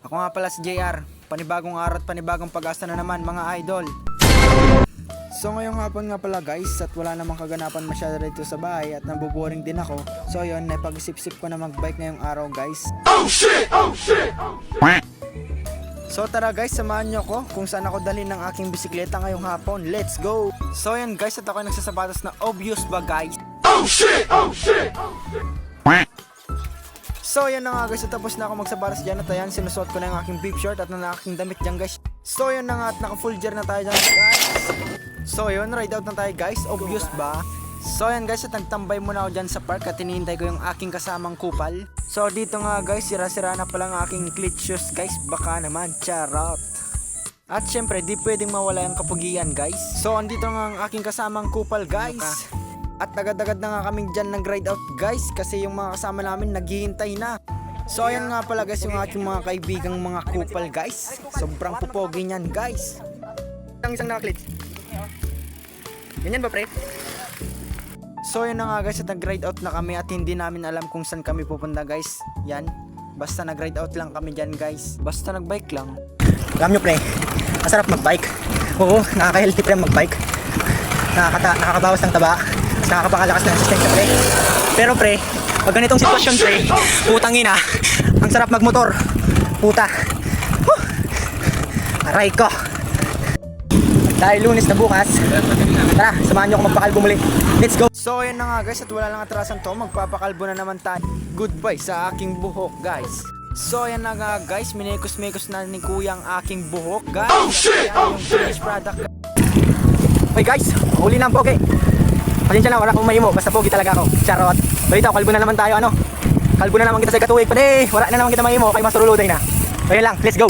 Ako nga pala si JR, panibagong araw at panibagong pag-asa na naman mga idol. So ngayong hapon nga pala guys, at wala namang kaganapan masyado dito sa bahay at nabuboring din ako. So yun, napag-isip-isip ko na mag-bike ngayong araw guys. Oh shit! Oh shit! Oh shit! So tara guys, samahan nyo ko kung saan ako dalhin ng aking bisikleta ngayong hapon. Let's go! So yan guys, at ako nagsasapatos na obvious ba guys? Oh shit! Oh shit! Oh shit! So yan na nga guys, at tapos na ako magsapatos dyan. At ayan, sinusuot ko na yung aking beef short at na aking damit dyan guys. So yan na nga, at naka full gear na tayo dyan guys. So yun, ride out na tayo guys, obvious ba? So yan guys, at nagtambay muna ako dyan sa park at hinihintay ko yung aking kasamang kupal. So dito nga guys, sira-sira na palang aking cleat shoes guys, baka naman, charot. At syempre, di pwedeng mawala yung kapugian guys. So andito nga ang aking kasamang kupal guys. At agad-agad na nga kaming dyan nag-ride out guys, kasi yung mga kasama namin naghihintay na. So ayan nga pala guys, yung aking mga kaibigang mga kupal guys. Sobrang pupogi niyan guys. Isang nakaklit. Ganyan ba pre? So yun na nga guys, at nag-ride out na kami at hindi namin alam kung saan kami pupunta guys. Yan, basta nag-ride out lang kami dyan guys. Basta nag-bike lang. Alam nyo pre, masarap mag-bike. Oo, nakaka-healthy pre mag-bike. Nakakabawas ng taba, nakakapakalakas ng resistensya pre. Pero pre, pag ganitong sitwasyon pre, putang ina, ang sarap magmotor. Puta. Woo! Aray ko. Dahil Lunes na bukas, tara, samahan nyo ako magpakalbo muli. Let's go! So yun na nga guys, at wala lang atrasan to, magpapakalbo na naman tayo. Goodbye sa aking buhok guys. So yan na nga guys, minikos-mikos na ni kuya ang aking buhok guys. Oh shit! Yung finished product. Hoy guys, huli na ang pogi. Pasensya na, wala akong mahimo, basta pogi talaga ako. Charot. Balita, kalbo na naman tayo ano. Kalbo na naman kita sa katuwig. Pade, wala na naman kita mahimo, kay masuruluday na. So yan lang, let's go.